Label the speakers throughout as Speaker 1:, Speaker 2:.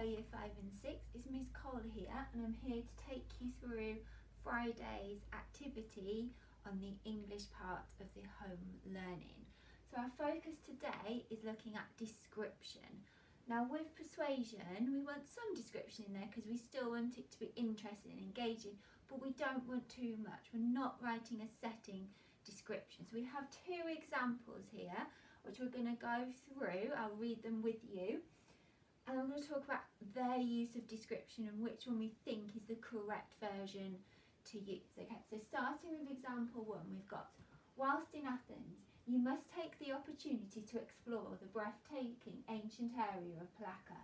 Speaker 1: Year 5 and 6. It's Miss Cole here, and I'm here to take you through Friday's activity on the English part of the home learning. So our focus today is looking at description. Now with persuasion, we want some description in there because we still want it to be interesting and engaging, but we don't want too much. We're not writing a setting description. So we have two examples here, which we're going to go through. I'll read them with you. And I'm going to talk about their use of description and which one we think is the correct version to use. Okay, so starting with example 1, we've got, whilst in Athens, you must take the opportunity to explore the breathtaking ancient area of Plaka,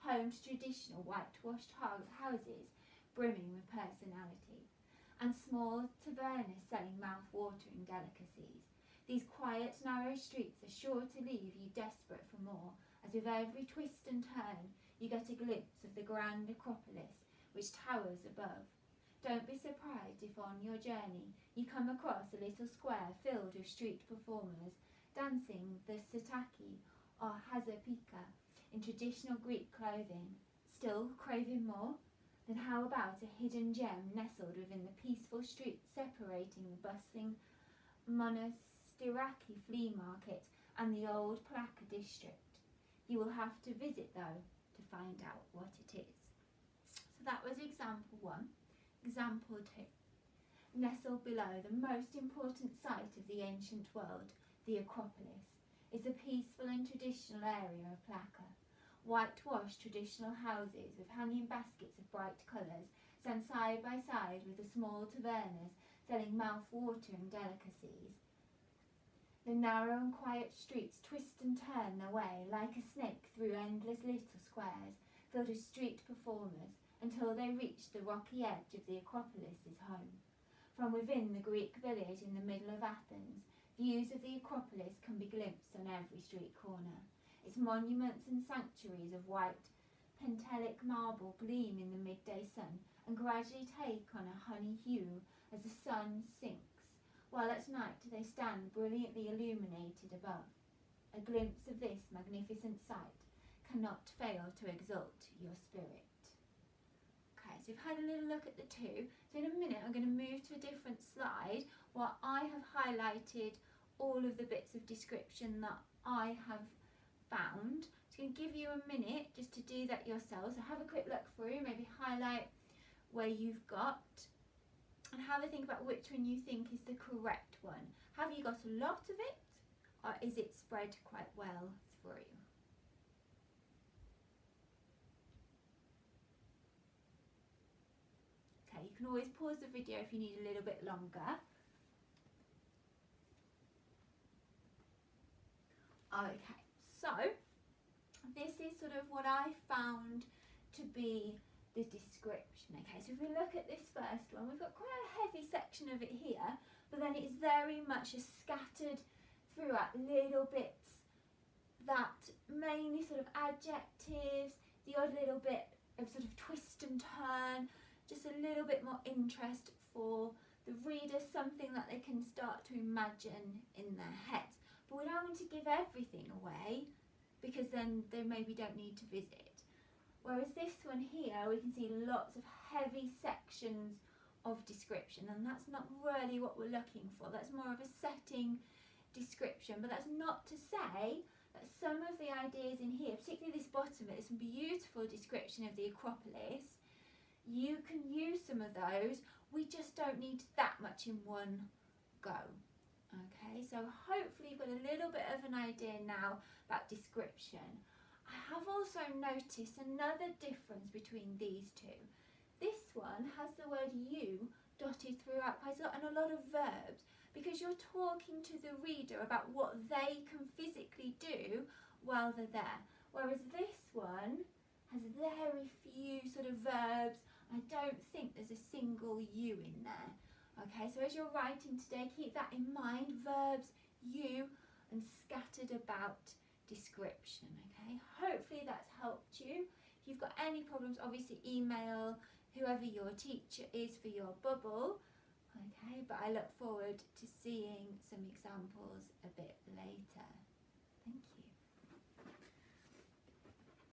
Speaker 1: home to traditional whitewashed houses brimming with personality, and small tavernas selling mouth-watering delicacies. These quiet, narrow streets are sure to leave you desperate for more, as with every twist and turn you get a glimpse of the grand Acropolis which towers above. Don't be surprised if on your journey you come across a little square filled with street performers dancing the sataki or hazapika in traditional Greek clothing. Still craving more? Then how about a hidden gem nestled within the peaceful street separating the bustling Monastiraki flea market and the old Plaka district? You will have to visit though to find out what it is. So that was example 1. Example 2. Nestled below the most important site of the ancient world, the Acropolis, is a peaceful and traditional area of Plaka. Whitewashed traditional houses with hanging baskets of bright colours stand side by side with the small tavernas selling mouth-watering delicacies. The narrow and quiet streets twist and turn their way like a snake through endless little squares filled with street performers until they reach the rocky edge of the Acropolis's home. From within the Greek village in the middle of Athens, views of the Acropolis can be glimpsed on every street corner. Its monuments and sanctuaries of white Pentelic marble gleam in the midday sun and gradually take on a honey hue as the sun sinks, while at night they stand brilliantly illuminated above. A glimpse of this magnificent sight cannot fail to exalt your spirit. Okay, so we've had a little look at the two. So in a minute I'm going to move to a different slide where I have highlighted all of the bits of description that I have found. It's going to give you a minute just to do that yourself. So have a quick look through, maybe highlight where you've got, and have a think about which one you think is the correct one. Have you got a lot of it, or is it spread quite well through? Okay, you can always pause the video if you need a little bit longer. Okay, so this is sort of what I found to be the description. Okay, so if we look at this first one, we've got quite a heavy section of it here, but then it's very much scattered throughout little bits that mainly sort of adjectives, the odd little bit of sort of twist and turn, just a little bit more interest for the reader, something that they can start to imagine in their heads. But we don't want to give everything away because then they maybe don't need to visit. Whereas this one here, we can see lots of heavy sections of description, and that's not really what we're looking for. That's more of a setting description, but that's not to say that some of the ideas in here, particularly this bottom bit, this beautiful description of the Acropolis, you can use some of those. We just don't need that much in one go. Okay, so hopefully you've got a little bit of an idea now about description. I have also noticed another difference between these two. This one has the word you dotted throughout quite a lot and a lot of verbs, because you're talking to the reader about what they can physically do while they're there. Whereas this one has very few sort of verbs. I don't think there's a single you in there. Okay, so as you're writing today, keep that in mind, verbs, you, and scattered about description. Okay, hopefully that's helped you. If you've got any problems, obviously email whoever your teacher is for your bubble. Okay, but I look forward to seeing some examples a bit later.